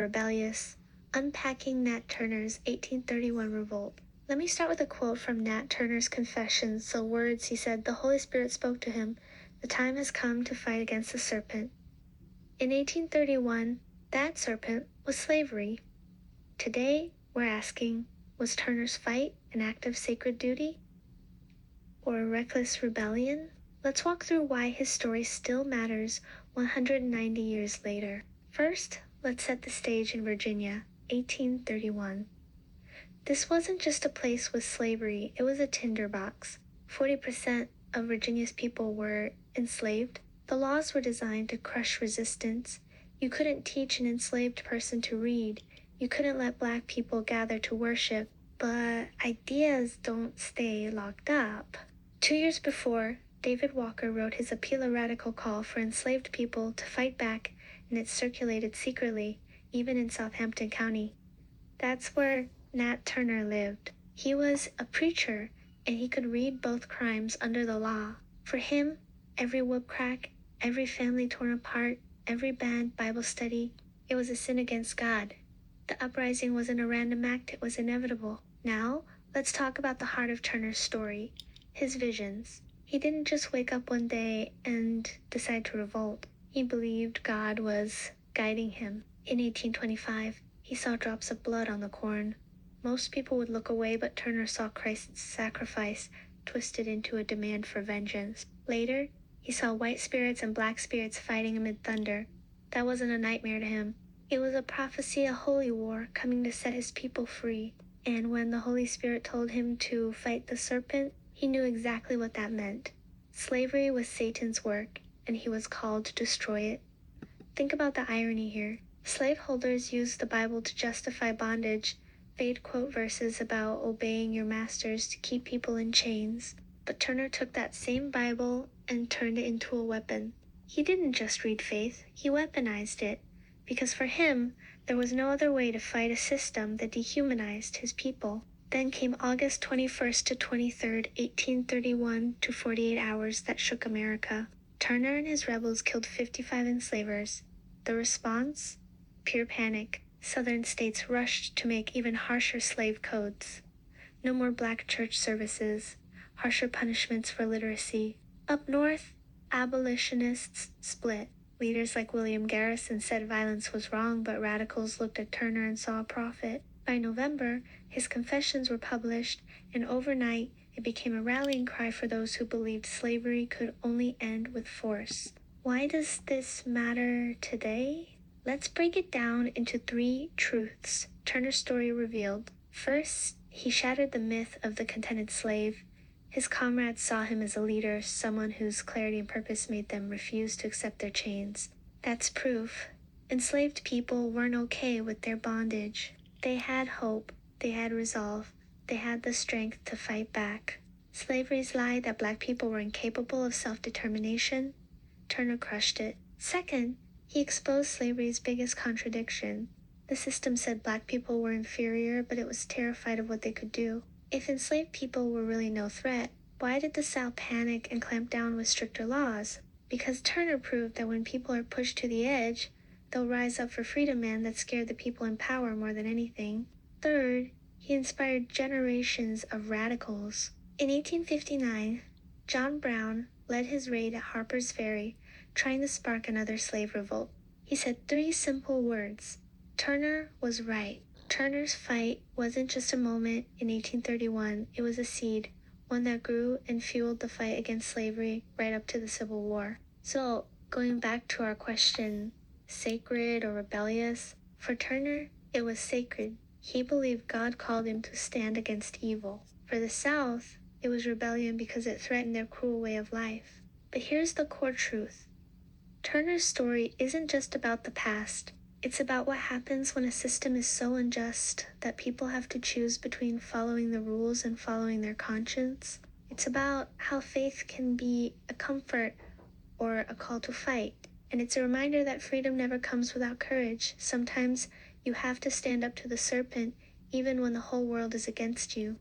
Rebellious, unpacking Nat Turner's 1831 revolt. Let me start with a quote from Nat Turner's Confessions, the words he said the Holy Spirit spoke to him. The time has come to fight against the serpent. In 1831, that serpent was slavery. Today, we're asking, was Turner's fight an act of sacred duty? Or a reckless rebellion? Let's walk through why his story still matters 190 years later. First, let's set the stage in Virginia, 1831. This wasn't just a place with slavery, it was a tinderbox. 40% of Virginia's people were enslaved. The laws were designed to crush resistance. You couldn't teach an enslaved person to read. You couldn't let black people gather to worship. But ideas don't stay locked up. 2 years before, David Walker wrote his Appeal a Radical Call for enslaved people to fight back, and it circulated secretly, even in Southampton County. That's where Nat Turner lived. He was a preacher, and he could read both crimes under the law. For him, every whip crack, every family torn apart, every banned Bible study, it was a sin against God. The uprising wasn't a random act, it was inevitable. Now, let's talk about the heart of Turner's story, his visions. He didn't just wake up one day and decide to revolt. He believed God was guiding him. In 1825, he saw drops of blood on the corn. Most people would look away, but Turner saw Christ's sacrifice twisted into a demand for vengeance. Later, he saw white spirits and black spirits fighting amid thunder. That wasn't a nightmare to him. It was a prophecy, a holy war, coming to set his people free. And when the Holy Spirit told him to fight the serpent, he knew exactly what that meant. Slavery was Satan's work, and he was called to destroy it. Think about the irony here. Slaveholders used the Bible to justify bondage. They'd quote verses about obeying your masters to keep people in chains. But Turner took that same Bible and turned it into a weapon. He didn't just read faith, he weaponized it. Because for him, there was no other way to fight a system that dehumanized his people. Then came August 21st to 23rd, 1831 to 48 hours that shook America. Turner and his rebels killed 55 enslavers. The response? Pure panic. Southern states rushed to make even harsher slave codes. No more black church services, harsher punishments for literacy. Up north, abolitionists split. Leaders like William Garrison said violence was wrong, but radicals looked at Turner and saw a prophet. By November, his confessions were published, and overnight, it became a rallying cry for those who believed slavery could only end with force. Why does this matter today? Let's break it down into 3 truths Turner's story revealed. First, he shattered the myth of the contented slave. His comrades saw him as a leader, someone whose clarity and purpose made them refuse to accept their chains. That's proof. Enslaved people weren't okay with their bondage. They had hope, they had resolve, they had the strength to fight back. Slavery's lie that black people were incapable of self-determination, Turner crushed it. Second, he exposed slavery's biggest contradiction. The system said black people were inferior, but it was terrified of what they could do. If enslaved people were really no threat, why did the South panic and clamp down with stricter laws? Because Turner proved that when people are pushed to the edge, they'll rise up for freedom, man. That scared the people in power more than anything. Third, he inspired generations of radicals. In 1859, John Brown led his raid at Harper's Ferry, trying to spark another slave revolt. He said 3 simple words. Turner was right. Turner's fight wasn't just a moment in 1831, it was a seed, one that grew and fueled the fight against slavery right up to the Civil War. So, going back to our question, sacred or rebellious? For Turner, it was sacred. He believed God called him to stand against evil. For the South, it was rebellion because it threatened their cruel way of life. But here's the core truth. Turner's story isn't just about the past. It's about what happens when a system is so unjust that people have to choose between following the rules and following their conscience. It's about how faith can be a comfort or a call to fight. And it's a reminder that freedom never comes without courage. Sometimes you have to stand up to the serpent even when the whole world is against you.